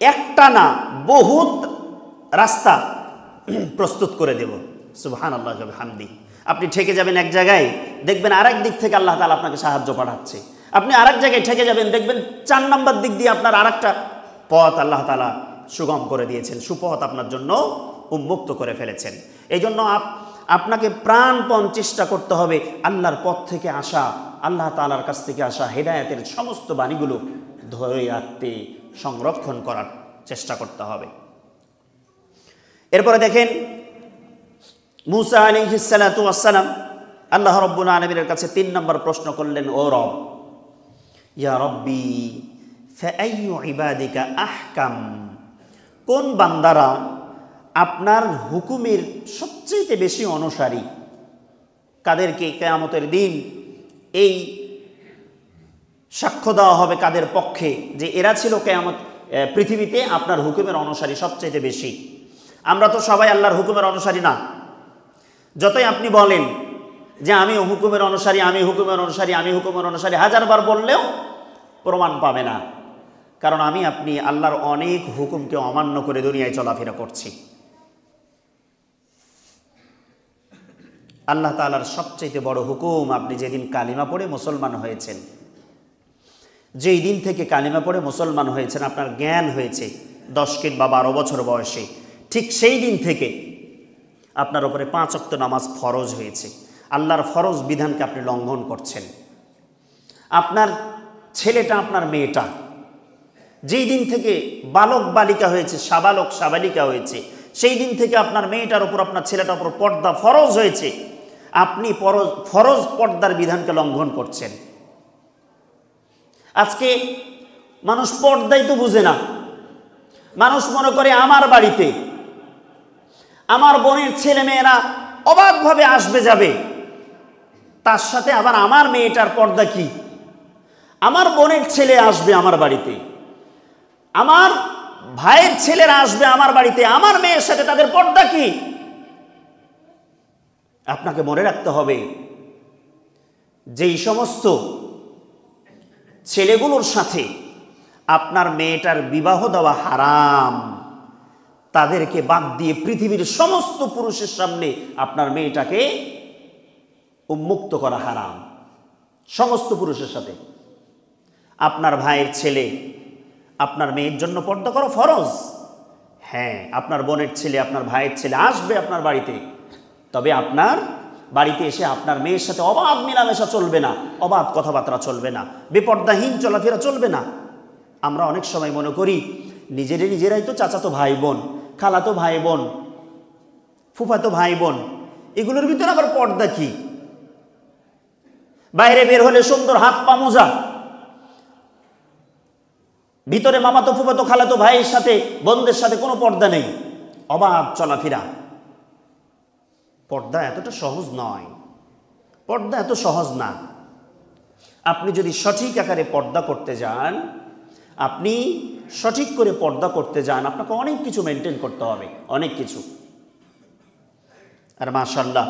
একটা না বহুত রাস্তা প্রস্তুত করে দেব। সুবহানাল্লাহি ওয়া বিহামদিহি। আপনি ঠেকে যাবেন এক জায়গায়, দেখবেন আরেক দিক থেকে আল্লাহ তাআলা আপনাকে সাহায্য পাঠাচ্ছে। আপনি আরেক জায়গায় ঠেকে যাবেন, দেখবেন 4 নম্বর দিক দিয়ে আপনার আরেকটা পথ আল্লাহ তাআলা সুগম করে দিয়েছেন, সুপথ আপনার জন্য উন্মুক্ত করে ফেলেছেন। এই জন্য আপনাকে প্রাণপণ চেষ্টা করতে হবে আল্লাহর পথ থেকে আসা, আল্লাহ তাআলার কাছ থেকে আসা হেদায়েতের সমস্ত বাণীগুলো ধরে রাখতে, সংরক্ষণ করার চেষ্টা করতে হবে। এরপরে দেখেন মূসা আলাইহিস সালাতু ওয়াস সালাম আল্লাহ রাব্বুল আলামিনের কাছে 3 নম্বর প্রশ্ন করলেন, ও রব, ইয়া রব্বি ফাআইয়ু ইবাদিকা আহকাম, কোন বান্দারা আপনার হুকুমের সবচেয়ে বেশি অনুসারী, কাদেরকে কিয়ামতের দিন এই সাক্ষ্য দেওয়া হবে কাদের পক্ষে যে এরা ছিল কিয়ামত পৃথিবীতে আপনার হুকুমের অনুসারী সবচেয়ে বেশি। আমরা তো সবাই আল্লাহর হুকুমের অনুসারী না। যতই আপনি বলেন যে আমি হুকুমের অনুসারী, আমি হুকুমের অনুসারী, আমি হুকুমের অনুসারী, 1000 বার বললেও প্রমাণ পাবে না, কারণ আমি আপনি আল্লাহর অনেক হুকুমকে অমান্য করে দুনিয়ায় চলাফেরা করছি। আল্লাহ তাআলার সবচেয়ে বড় হুকুম, আপনি যেদিন কালিমা পড়ে মুসলমান হয়েছেন, যেই দিন থেকে কালিমা পড়ে মুসলমান হয়েছেন, আপনার জ্ঞান হয়েছে 10 কিংবা 12 বছর বয়সে, ঠিক সেই দিন থেকে আপনার উপরে 5 ওয়াক্ত নামাজ ফরজ হয়েছে। আল্লাহর ফরজ বিধানকে আপনি লঙ্ঘন করছেন। আপনার ছেলেটা, আপনার মেয়েটা যেই দিন থেকে বালক বালিকা হয়েছে, সাবালক সাবালিকা হয়েছে, সেই দিন থেকে আপনার মেয়েটার উপর, আপনার ছেলেটার উপর পর্দা ফরজ হয়েছে। আপনি ফরজ পর্দার বিধানকে লঙ্ঘন করছেন। আজকে মানুষ পর্দাই তো বুঝে না। মানুষ মনে করে আমার বাড়িতে আমার বোনের ছেলে মেয়েরা অবাধভাবে আসবে যাবে, তার সাথে আবার আমার মেয়েটার পর্দা কি? আমার বোনের ছেলে আসবে আমার বাড়িতে, আমার ভাইয়ের ছেলেরা আসবে আমার বাড়িতে, আমার মেয়ের সাথে তাদের পর্দা কি? আপনাকে মনে রাখতে হবে, যেই সমস্ত ছেলেগুলোর সাথে আপনার মেয়েটার বিবাহ দেওয়া হারাম, তাদেরকে বাদ দিয়ে পৃথিবীর সমস্ত পুরুষের সামনে আপনার মেয়েটাকে উন্মুক্ত করা হারাম। সমস্ত পুরুষের সাথে আপনার ভাইয়ের ছেলে, আপনার মেয়ের জন্য পর্দা করা ফরজ। হ্যাঁ, আপনার বোনের ছেলে, আপনার ভাইয়ের ছেলে আসবে আপনার বাড়িতে, তবে আপনার বাড়িতে এসে আপনার মেয়ের সাথে অবাধ মেলামেশা চলবে না, অবাধ কথাবার্তা চলবে না, বেপর্দাহীন চলাফেরা চলবে না। আমরা অনেক সময় মনে করি নিজেরাই তো চাচাতো ভাই বোন, খালাতো ভাই বোন, ফুফাতো ভাই বোন, এগুলোর ভিতরে আবার পর্দা কি? বাইরে বের হলে সুন্দর হাত পা মোজা, ভিতরে মামাতো ফুফাতো খালাতো ভাইয়ের সাথে, বোনদের সাথে কোনো পর্দা নেই, অবাধ চলাফেরা। পর্দা এতটা সহজ নয়, পর্দা এত সহজ না। আপনি যদি সঠিক আকারে পর্দা করতে যান, আপনি সঠিক করে পর্দা করতে যান, আপনাকে অনেক কিছু মেনটেন করতে হবে, অনেক কিছু। আর মাশাআল্লাহ,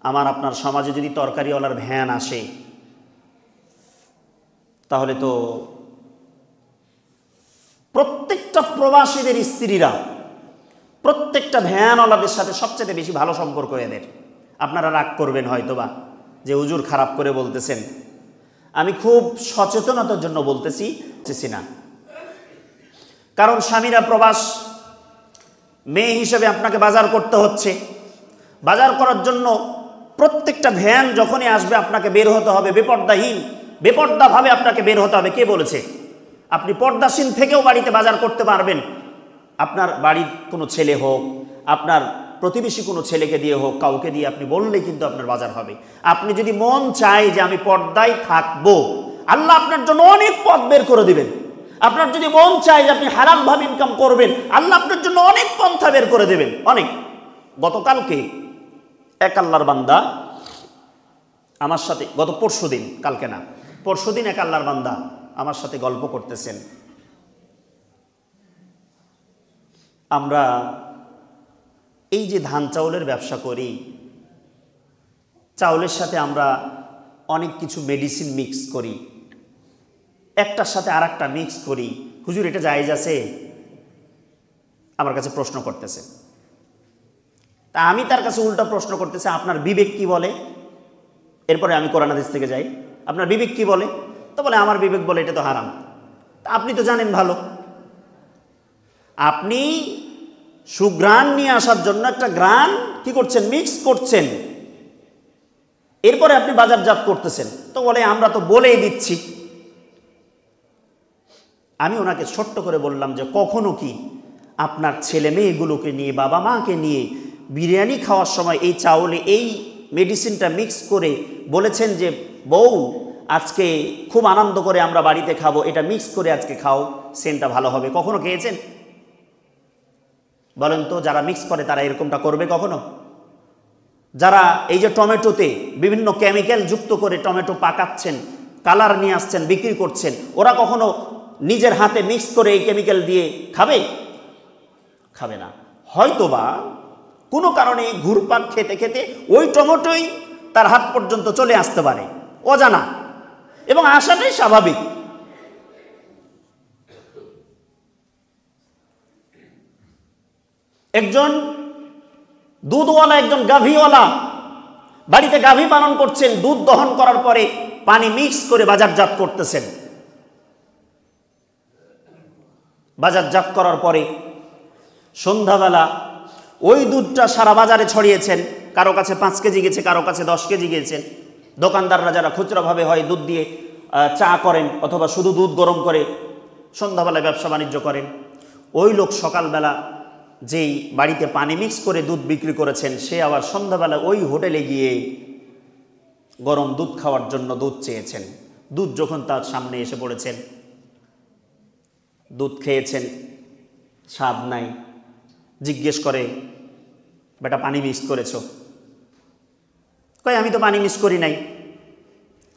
আমার আপনার সমাজে যদি তরকারিওয়ালার ভ্যান আসে, তাহলে তো প্রত্যেকটা প্রবাসীদের স্ত্রীরা প্রত্যেকটা ভ্যানওয়ালাদের সাথে সবচেয়ে বেশি ভালো সম্পর্ক এদের। আপনারা রাগ করবেন হয়তোবা যে হুজুর খারাপ করে বলতেছেন, আমি খুব সচেতনতার জন্য বলতেছি না। কারণ স্বামীরা প্রবাস, মেয়ে হিসেবে আপনাকে বাজার করতে হচ্ছে। বাজার করার জন্য প্রত্যেকটা ভ্যান যখনই আসবে আপনাকে বের হতে হবে বেপর্দাভাবে আপনাকে বের হতে হবে। কে বলেছে? আপনি পর্দাসীন থেকেও বাড়িতে বাজার করতে পারবেন। আপনার বাড়ির কোনো ছেলে হোক, আপনার প্রতিবেশী কোনো ছেলেকে দিয়ে হোক, কাউকে দিয়ে আপনি বললেই কিন্তু আপনার বাজার হবে। আপনি যদি মন চায় যে আমি পর্দায় থাকবো, আল্লাহ আপনার জন্য অনেক পথ বের করে দিবেন। আপনার যদি মন চায় যে আপনি হারামভাবে ইনকাম করবেন, আল্লাহ আপনার জন্য অনেক পন্থা বের করে দেবেন, অনেক। গতকালকে এক আল্লাহর বান্দা আমার সাথে, গত পরশুদিন, কালকে না, পরশুদিন এক আল্লাহর বান্দা আমার সাথে গল্প করতেছেন। আমরা এই যে ধান চাউলের ব্যবসা করি, চাউলের সাথে আমরা অনেক কিছু মেডিসিন মিক্স করি, একটার সাথে আর একটা মিক্স করি। হুজুর এটা জায়েজ আছে? আমার কাছে প্রশ্ন করতেছে। তা আমি তার কাছে উল্টা প্রশ্ন করতেছি, আপনার বিবেক কি বলে? এরপরে আমি কোরআন হাদিস থেকে যাই, আপনার বিবেক কি বলে? তো বলে আমার বিবেক বলে এটা তো হারাম। তা আপনি তো জানেন ভালো, আপনি সুঘ্রাণ নিয়ে আসার জন্য একটা ঘ্রাণ কি করছেন? মিক্স করছেন, এরপরে আপনি বাজারজাত করতেছেন। তো বলে আমরা তো বলেই দিচ্ছি। আমি ওনাকে ছোট্ট করে বললাম যে কখনো কি আপনার ছেলে মেয়েগুলোকে নিয়ে, বাবা মাকে নিয়ে বিরিয়ানি খাওয়ার সময় এই চাউলে এই মেডিসিনটা মিক্স করে বলেছেন যে বউ আজকে খুব আনন্দ করে আমরা বাড়িতে খাবো, এটা মিক্স করে আজকে খাও, সেন্টটা ভালো হবে? কখনো খেয়েছেন? বলেন তো, যারা মিক্স করে তারা এরকমটা করবে কখনো? যারা এই যে টমেটোতে বিভিন্ন কেমিক্যাল যুক্ত করে টমেটো পাকাচ্ছেন, কালার নিয়ে আসছেন, বিক্রি করছেন, ওরা কখনো নিজের হাতে মিক্স করে এই কেমিক্যাল দিয়ে খাবে? খাবে না। হয়তোবা কোনো কারণে ঘুরপাক খেতে খেতে ওই টমেটোই তার হাত পর্যন্ত চলে আসতে পারে, অজানা, এবং আসাটাই স্বাভাবিক। একজন দুধওয়ালা, একজন গাভীওয়ালা বাড়িতে গাভী পালন করছেন, দুধ দহন করার পরে পানি মিক্স করে বাজারজাত করতেছেন। বাজারজাত করার পরে সন্ধ্যাবেলা ওই দুধটা সারা বাজারে ছড়িয়েছেন। কারো কাছে 5 কেজি গেছে, কারো কাছে 10 কেজি গিয়েছেন। দোকানদাররা যারা খুচরাভাবে হয় দুধ দিয়ে চা করেন অথবা শুধু দুধ গরম করে সন্ধ্যাবেলায় ব্যবসা বাণিজ্য করেন, ওই লোক সকালবেলা যেই বাড়িতে পানি মিক্স করে দুধ বিক্রি করেছেন, সে আবার সন্ধ্যাবেলা ওই হোটেলে গিয়ে গরম দুধ খাওয়ার জন্য দুধ চেয়েছেন। দুধ যখন তার সামনে এসে পড়েছেন, দুধ খেয়েছেন, স্বাদ নাই। জিজ্ঞেস করে, বেটা পানি মিক্স করেছো? কয় আমি তো পানি মিক্স করি নাই।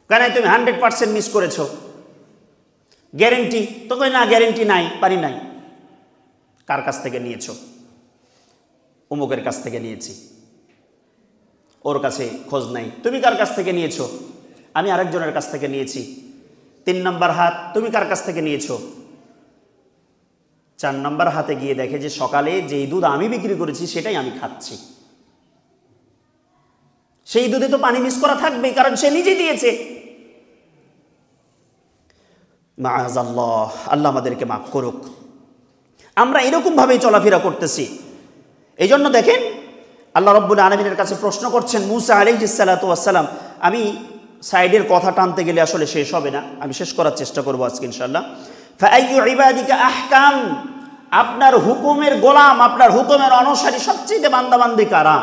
কেন তুমি 100% মিক্স করেছো? গ্যারেন্টি? তো কই না, গ্যারেন্টি নাই, পানি নাই। কার কাছ থেকে নিয়েছো? অমুকের কাছ থেকে নিয়েছি। ওর কাছে খোঁজ নাই। তুমি কার কাছ থেকে নিয়েছো? আমি আরেকজনের কাছ থেকে নিয়েছি। 3 নম্বর হাত, তুমি কার কাছ থেকে নিয়েছো? 4 নম্বর হাতে গিয়ে দেখে যে সকালে যেই দুধ আমি বিক্রি করেছি সেটাই আমি খাচ্ছি। সেই দুধে তো পানি মিক্স করা থাকবেই, কারণ সে নিজে দিয়েছে। মাআযাল্লাহ, আল্লাহ আমাদেরকে মাফ করুক। আমরা এরকমভাবেই চলাফেরা করতেছি। এই জন্য দেখেন আল্লাহ রাব্বুল আলামিনের কাছে প্রশ্ন করছেন মূসা আলাইহিস সালাতু ওয়াস সালাম। আমি সাইডের কথা টানতে গেলে আসলে শেষ হবে না, আমি শেষ করার চেষ্টা করব আজকে ইনশাআল্লাহ। ফাআইয়ু ইবাদিকা আহকাম, আপনার হুকুমের গোলাম, আপনার হুকুমের অনুসারী সবচেয়ে বান্দাবান্দি কারা?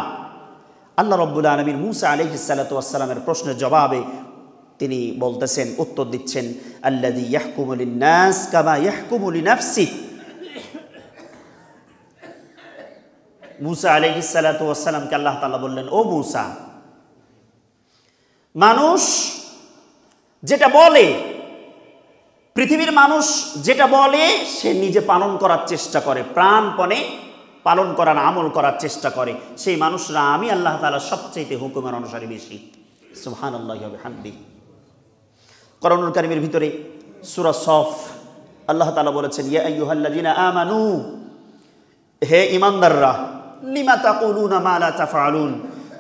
আল্লাহ রাব্বুল আলামিন মূসা আলাইহিস সালাতু ওয়াস সালামের প্রশ্নের জবাবে তিনি বলতেছেন, উত্তর দিচ্ছেন, আল্লাযী ইয়াহকুমু লিন-নাস কামা ইয়াহকুমু লিনাফসিহি। মূসা আলাইহিস সালাতু ওয়াস সালামকে আল্লাহ তাআলা বললেন, ও মূসা, মানুষ যেটা বলে, পৃথিবীর মানুষ যেটা বলে সে নিজে পালন করার চেষ্টা করে, প্রাণপণে পালন করার, আমল করার চেষ্টা করে। সেই মানুষরা আমি আল্লাহ তাআলা সবচেয়ে হুকুমের অনুসারী বেশি। সুবহানাল্লাহি ওয়া বিহামদিহি। কোরআনুল কারীমের ভিতরে সূরা সফ আল্লাহ তাআলা বলেছেন, ইয়া আইয়ুহাল্লাযীনা আমানু, হে ঈমানদাররা, লিমা তাকুলুনা মা লা তাফআলুন,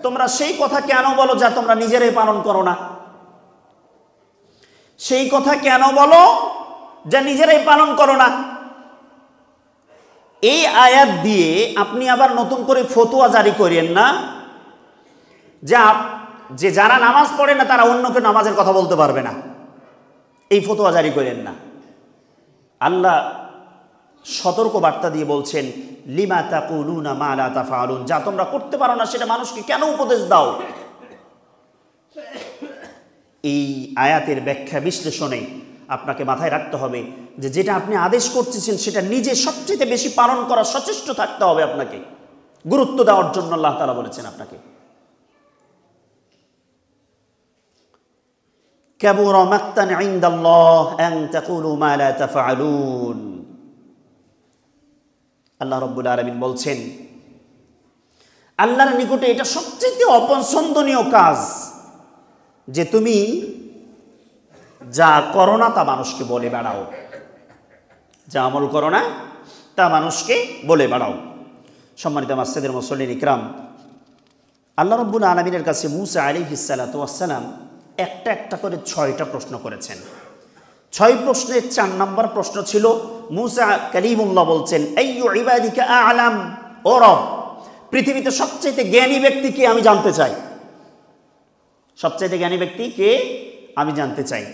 তোমরা সেই কথা কেন বলো যা তোমরা নিজেরাই পালন করো না? সেই কথা কেন বলো যা নিজেরাই পালন করো না? এই আয়াত দিয়ে আপনি আবার নতুন করে ফতোয়া জারি করেন না যে যারা নামাজ পড়ে না তারা অন্যকে নামাজের কথা বলতে পারবে না। এই ফতোয়া জারি করেন না। আল্লাহ সতর্ক বার্তা দিয়ে বলছেন, লিমা তাকুলুনা মা লা তাফআলুন, যা তোমরা করতে পারো না সেটা মানুষকে কেন উপদেশ দাও? এই আয়াতের ব্যাখ্যা বিশ্লেষণে আপনাকে মাথায় রাখতে হবে যে যেটা আপনি আদেশ করতেছেন সেটা নিজে সবচেয়ে বেশি পালন করার সচেষ্ট থাকতে হবে। আপনাকে গুরুত্ব দেওয়ার জন্য আল্লাহ তাআলা বলেছেন আপনাকে। কাবুরা মাকতান ইনদাল্লাহ আন তাকুলু মা লা তাফআলুন। আল্লাহ রাব্বুল আলামিন বলছেন, আল্লাহর নিকটে এটা সবচেয়ে অপছন্দনীয় কাজ যে তুমি যা করো না তা মানুষকে বলে বেড়াও, যা আমল করো না তা মানুষকে বলে বেড়াও। সম্মানিত মাসজিদের মুসল্লিন ইকরাম, আল্লাহ রাব্বুল আলামিনের কাছে মূসা আলাইহিস সালাতু ওয়াস সালাম একটা একটা করে 6টা প্রশ্ন করেছেন। 6 প্রশ্নের 4 নম্বর প্রশ্ন ছিল, মূসা কালিমুল্লাহ বলছেন, আইয়ু ইবাদিকা আ'লাম, ও রব, পৃথিবীতে সবচেয়ে জ্ঞানী ব্যক্তি কে আমি জানতে চাই। সবচেয়ে জ্ঞানী ব্যক্তি কে আমি জানতে চাই।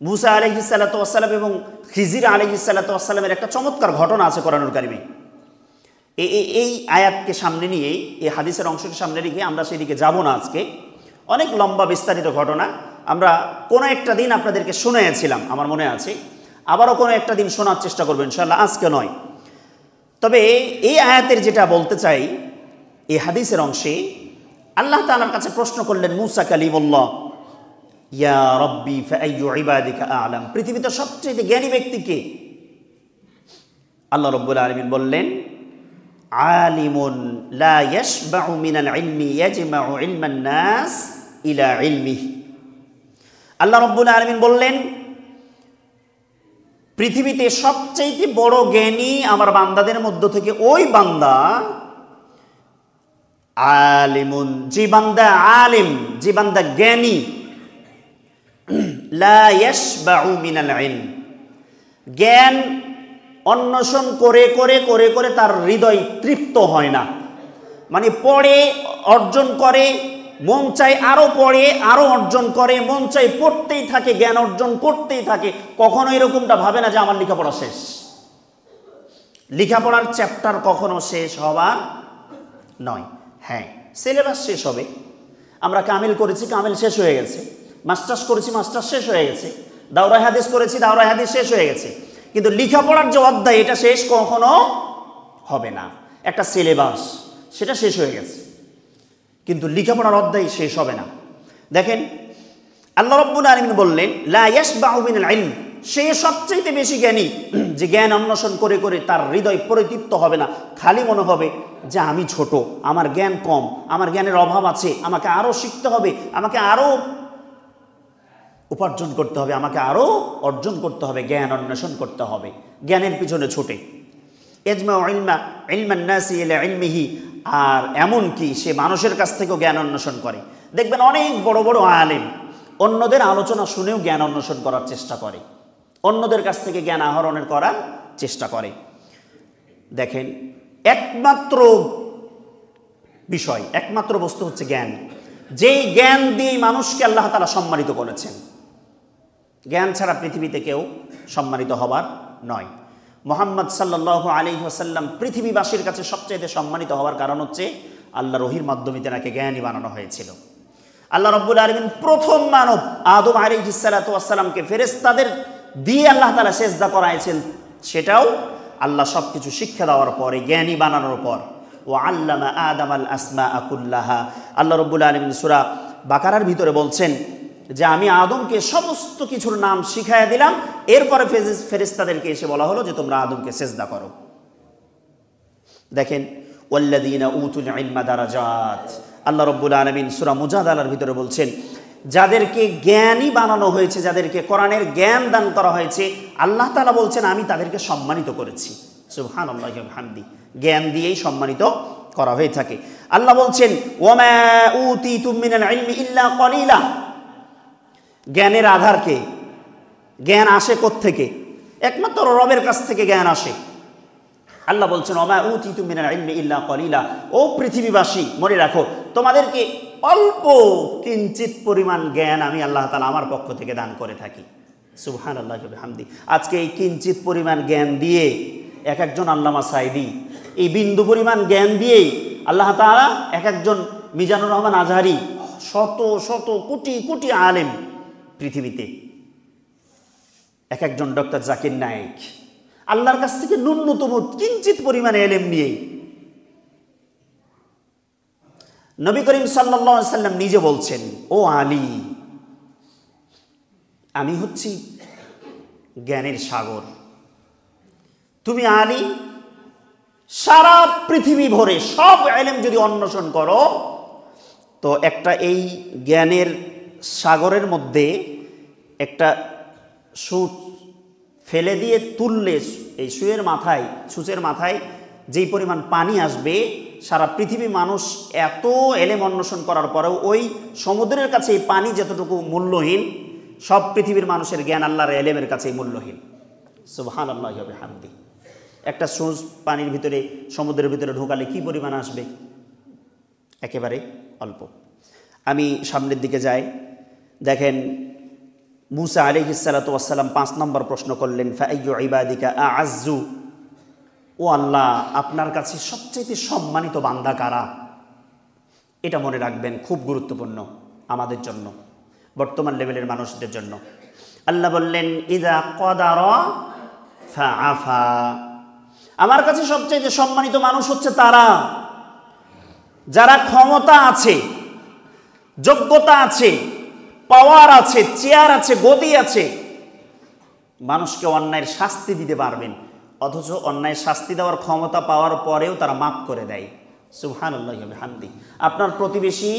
মূসা আলাইহিস সালাতু ওয়াস সালাম এবং খিজির আলাইহিস সালাতু ওয়াস সালামের একটা চমৎকার ঘটনা আছে কোরআনুল কারীমে। এই আয়াতকে সামনে নিয়ে, এই হাদিসের অংশকে সামনে রেখে আমরা সেদিকে যাব না আজকে। অনেক লম্বা বিস্তারিত ঘটনা, আমরা কোনো একটা দিন আপনাদেরকে শুনিয়েছিলাম আমার মনে আছে, আবারও কোনো একটা দিন শোনার চেষ্টা করবেন ইনশাআল্লাহ, আজকে নয়। তবে এই আয়াতের যেটা বলতে চাই, এই হাদিসের অংশে আল্লাহ তাআলার কাছে প্রশ্ন করলেন মূসা কালিমুল্লাহ, ইয়া রব্বি ফাআইয়ু ইবাদিকা আ'লাম, পৃথিবীতে সবচেয়ে জ্ঞানী ব্যক্তি কে? আল্লাহ রাব্বুল আলামিন বললেন, আলিমুন লা ইয়াশবাউ মিনাল ইলমি ইয়াজমাউ ইলমান নাস ইলা ইলমিহি। আল্লাহ রাব্বুল আলামিন বললেন, পৃথিবীতে সবচেয়ে বড় জ্ঞানী আমার বান্দাদের মধ্য থেকে ওই বান্দা আলিমুন, যে বান্দা আলিম, যে বান্দা জ্ঞানী, লা ইয়াশবাউ মিনাল ইলম, জ্ঞান অন্বেষণ করে করে করে করে তার হৃদয় তৃপ্ত হয় না। মানে পড়ে, অর্জন করে, মন চাই আরো পড়ে, আরো অর্জন করে, মন চাই পড়তেই থাকে, জ্ঞান অর্জন করতেই থাকে। কখনো এরকমটা ভাবে না যে আমার লেখাপড়া শেষ। লেখাপড়ার চ্যাপ্টার কখনো শেষ হবার নয়। হ্যাঁ, সিলেবাস শেষ হবে। আমরা কামিল করেছি, কামিল শেষ হয়ে গেছে। মাস্টার্স করেছি, মাস্টার্স শেষ হয়ে গেছে। দাওরাই হাদিস করেছি, দাওরাই হাদিস শেষ হয়ে গেছে। কিন্তু লেখাপড়ার যে অধ্যায়, এটা শেষ কখনো হবে না। একটা সিলেবাস, সেটা শেষ হয়ে গেছে, কিন্তু লেখাপড়ার অধ্যায় শেষ হবে না। দেখেন, আল্লাহ রাব্বুল আলামিন বললেন লা ইয়াশবাউ মিনাল ইলম, সে সবচেয়ে বেশি জ্ঞানী, যে জ্ঞান অন্বেষণ করে করে তার হৃদয় পরিতৃপ্ত হবে না। খালি মনে হবে যে আমি ছোট, আমার জ্ঞান কম, আমার জ্ঞানের অভাব আছে, আমাকে আরো শিখতে হবে, আমাকে আরো উপার্জন করতে হবে, আমাকে আরো অর্জন করতে হবে, জ্ঞান অন্বেষণ করতে হবে, জ্ঞানের পিছনে ছুটে। ইজমাউ ইলমান নাসি ইলা ইলমিহি, আর এমন কি সে মানুষের কাছ থেকেও জ্ঞান অন্বেষণ করে। দেখবেন অনেক বড় বড় আলেম অন্যদের আলোচনা শুনেও জ্ঞান অন্বেষণ করার চেষ্টা করে, অন্যদের কাছ থেকে জ্ঞান আহরণের করার চেষ্টা করে। দেখেন, একমাত্র বিষয়, একমাত্র বস্তু হচ্ছে জ্ঞান। যেই জ্ঞান দিয়ে মানুষকে আল্লাহ তাআলা সম্মানিত করেছেন। জ্ঞান ছাড়া পৃথিবীতে কেউ সম্মানিত হবার নয়। মুহাম্মদ সাল্লাল্লাহু আলাইহি ওয়াসাল্লাম পৃথিবীবাসীর কাছে সবচেয়ে সম্মানিত হওয়ার কারণ হচ্ছে আল্লাহর ওহীর মাধ্যমে তাকে জ্ঞানী বানানো হয়েছিল। আল্লাহ রাব্বুল আলামিন প্রথম মানব আদম আলাইহিস সালাতু ওয়াস সালামকে ফেরেশতাদের দিয়ে আল্লাহ তাআলা সিজদা করাইছেন, সেটাও আল্লাহ সবকিছু শিক্ষা দেওয়ার পরে, জ্ঞানী বানানোর পর। ওয়া আল্লামা আদামাল আসমাআ কুল্লাহা, আল্লাহ রাব্বুল আলামিন সূরা বাকারার ভিতরে বলছেন যে আমি আদমকে সমস্ত কিছুর নাম শিখাইয়া দিলাম, এরপরে ফেরেশতাদেরকে এসে বলা হলো যে তোমরা আদমকে সিজদা করো। দেখেন, ওয়াল্লাযীনা উতুল ইলমা দারাজাত, আল্লাহ রাব্বুল আলামিন সূরা মুজাদালার ভিতরে বলছেন যাদেরকে জ্ঞানী বানানো হয়েছে, যাদেরকে কোরআনের জ্ঞান দান করা হয়েছে, আল্লাহ তাআলা বলছেন আমি তাদেরকে সম্মানিত করেছি। সুবহানাল্লাহি ওয়া বিহামদি, জ্ঞান দিয়েই সম্মানিত করা হয়ে থাকে। আল্লাহ বলছেন ওয়ামা উতিতুম মিনাল ইলমি ইল্লা কলিলা, জ্ঞানের আধার কে? জ্ঞান আসে কোত্থেকে? একমাত্র রবের কাছ থেকে জ্ঞান আসে। আল্লাহ বলছেন ওমা উতিতু মিনাল ইলমি ইল্লা কলিলা, ও পৃথিবীবাসী মনে রাখো তোমাদেরকে অল্প কিঞ্চিত পরিমাণ জ্ঞান আমি আল্লাহ তাআলা আমার পক্ষ থেকে দান করে থাকি। সুবহানাল্লাহি ওয়া বিহামদি। আজকে এই কিঞ্চিত পরিমাণ জ্ঞান দিয়ে এক একজন আল্লামা সাঈদী, এই বিন্দু পরিমাণ জ্ঞান দিয়েই আল্লাহ তাআলা এক একজন মিজানুর রহমান আজহারি, শত শত কোটি কোটি আলেম পৃথিবীতে, এক একজন ডক্টর জাকির নায়েক, আল্লাহর কাছ থেকে ন্যূনতম কিঞ্চিত পরিমাণে এলেম নিয়েই। নবী করিম সাল্লাল্লাহু আলাইহি সাল্লাম নিজে বলছেন ও আলী, আমি হচ্ছি জ্ঞানের সাগর, তুমি আলী সারা পৃথিবী ভরে সব এলেম যদি অন্বেষণ করো তো একটা এই জ্ঞানের সাগরের মধ্যে একটা সূচ ফেলে দিয়ে তুললে এই সূচের মাথায় যেই পরিমাণ পানি আসবে, সারা পৃথিবী মানুষ এত এলেম অন্বেষণ করার পরেও ওই সমুদ্রের কাছে এই পানি যতটুকু মূল্যহীন, সব পৃথিবীর মানুষের জ্ঞান আল্লাহর এলেমের কাছে মূল্যহীন। সুবহানাল্লাহি ওয়া বিহামদি। একটা সূচ পানির ভিতরে, সমুদ্রের ভিতরে ঢোকালে কি পরিমাণ আসবে? একেবারে অল্প। আমি সামনের দিকে যাই, দেখেন মুসা আলাইহিস সালাতু ওয়াস সালাম 5 নম্বর প্রশ্ন করলেন ফাআইয়ু ইবাদিকা আ'আজ্জু, ও আল্লাহ আপনার কাছে সবচেয়ে সম্মানিত বান্দা কারা? এটা মনে রাখবেন, খুব গুরুত্বপূর্ণ আমাদের জন্য, বর্তমান লেভেলের মানুষদের জন্য। আল্লাহ বললেন ইযা কদারা ফাআফা, আমার কাছে সবচেয়ে সম্মানিত মানুষ হচ্ছে তারা যারা ক্ষমতা আছে, যোগ্যতা আছে, পাওয়ার আছে, চেয়ার আছে, গদি আছে, মানুষকে অন্যায়ের শাস্তি দিতে পারবেন, অথচ অন্যায়ের শাস্তি দেওয়ার ক্ষমতা পাওয়ার পরেও তারা মাফ করে দেয়। সুবহানাল্লাহি ওয়া বিহামদি। আপনার প্রতিবেশী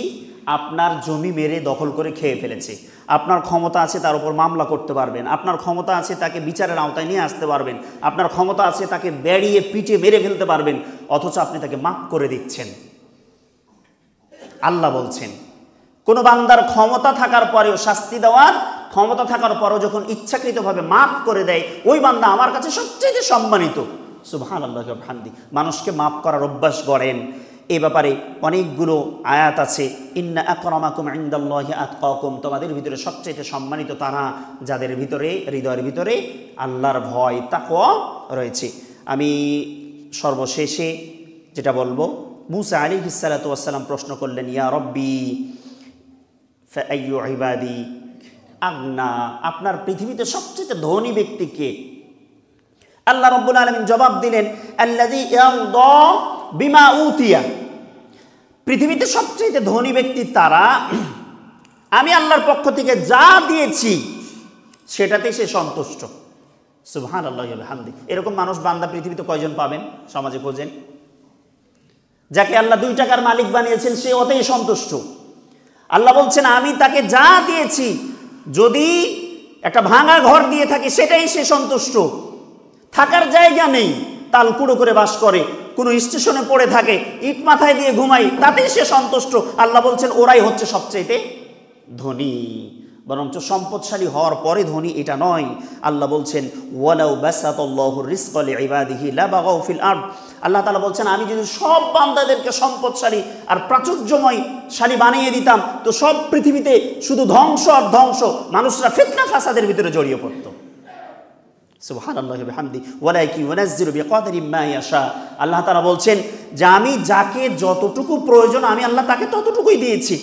আপনার জমি মেরে দখল করে খেয়ে ফেলেছে, আপনার ক্ষমতা আছে তার উপর মামলা করতে পারবেন, আপনার ক্ষমতা আছে তাকে বিচারের আওতায় নিয়ে আসতে পারবেন, আপনার ক্ষমতা আছে তাকে বেড়িয়ে পিটে মেরে ফেলতে পারবেন, অথচ আপনি তাকে মাফ করে দিচ্ছেন। আল্লাহ বলছেন কোন বান্দার ক্ষমতা থাকার পরেও, শাস্তি দেওয়ার ক্ষমতা থাকার পরেও যখন ইচ্ছাকৃতভাবে মাফ করে দেয়, ওই বান্দা আমার কাছে সবচেয়ে সম্মানিত। সুবহানাল্লাহি ওয়া বিহামদি। মানুষকে মাফ করার অভ্যাস গড়েন। এ ব্যাপারে অনেকগুলো আয়াত আছে। ইন্না আকরামাকুম ইনদাল্লাহি আতকাকুম, তোমাদের ভিতরে সবচেয়ে সম্মানিত তারা যাদের ভিতরে, হৃদয়ের ভিতরে আল্লাহর ভয়, তাকওয়া রয়েছে। আমি সর্বশেষে যেটা বলবো, মুসা আলাইহিস সালাতু ওয়াস সালাম প্রশ্ন করলেন, ইয়া রব্বি ফাআইয়ু ইবাদি আগনা, আপনার পৃথিবীতে সবচেয়ে ধনী ব্যক্তি কে? আল্লাহ রাব্বুল আলামিন জবাব দিলেন, আল্লাযী ইয়ারদা বিমা উতিয়া, পৃথিবীতে সবচেয়ে ধনী ব্যক্তি তারা আমি আল্লাহর পক্ষ থেকে যা দিয়েছি সেটাতে সে সন্তুষ্ট। সুবহানাল্লাহি ওয়া বিহামদি। এরকম মানুষ বান্দা পৃথিবীতে কয়জন পাবেন? সমাজে খোঁজেন। যাকে আল্লাহ 2 টাকার মালিক বানিয়েছেন সে ওতেই সন্তুষ্ট। আল্লাহ বলছেন আমি তাকে যা দিয়েছি, যদি একটা ভাঙা ঘর দিয়ে থাকি সেটাই সে সন্তুষ্ট। থাকার জায়গা নেই, তালকুড়ো করে বাস করে, কোনো স্টেশনে পড়ে থাকে, ইট মাথায় দিয়ে ঘুমাই, তাতেই সে সন্তুষ্ট। আল্লাহ বলছেন ওরাই হচ্ছে সবচেয়ে ধনী। বরঞ্চ সম্পদশালী হওয়ার পরে ধনী এটা নয়। আল্লাহ বলছেন ওয়ালাউ বাসাতাল্লাহু রিজকা লিইবাদিহি লাবাগাউ ফিল আরদ, আল্লাহ তাআলা বলছেন আমি যদি সব বান্দাদেরকে সম্পদশালী আর প্রাচুর্যময়শালী বানিয়ে দিতাম তো সব পৃথিবীতে শুধু ধ্বংস আর ধ্বংস, মানুষরা ফিতনা ফাসাদের ভিতরে জড়িয়ে পড়তো। সুবহানাল্লাহি ওয়া বিহামদি। ওয়ালাকিন ইউনাজ্জিলু বিকাদরিন মা ইয়াশা, আল্লাহ তাআলা বলছেন যে আমি যাকে যতটুকু প্রয়োজন আমি আল্লাহ তাকে ততটুকুই দিয়েছি।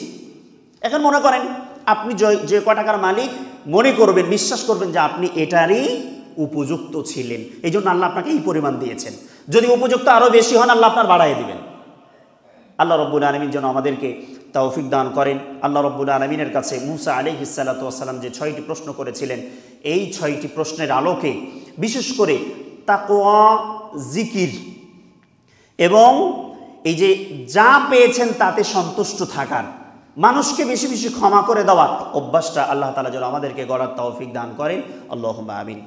এখন মনে করেন আপনি যে ক টাকার মালিক, মনে করবেন, বিশ্বাস করবেন যে আপনি এটারই উপযুক্ত ছিলেন, এই জন্য আল্লাহ আপনাকে এই পরিমাণ দিয়েছেন। যদি উপযুক্ত আরও বেশি হন আল্লাহ আপনার বাড়াই দিবেন। আল্লাহ রব্বুল আলামিন যেন আমাদেরকে তৌফিক দান করেন। আল্লাহ রব্বুল আলামিনের কাছে মুসা আলাইহিস সালাতু ওয়াস সালাম যে 6টি প্রশ্ন করেছিলেন, এই 6টি প্রশ্নের আলোকে বিশেষ করে তাকওয়া, জিকির এবং এই যে যা পেয়েছেন তাতে সন্তুষ্ট থাকার, মানুষকে বেশি বেশি ক্ষমা করে দেওয়ার অভ্যাসটা আল্লাহ তাআলা যেন আমাদেরকে গড়ার তৌফিক দান করেন। আল্লাহুম্মা আমিন।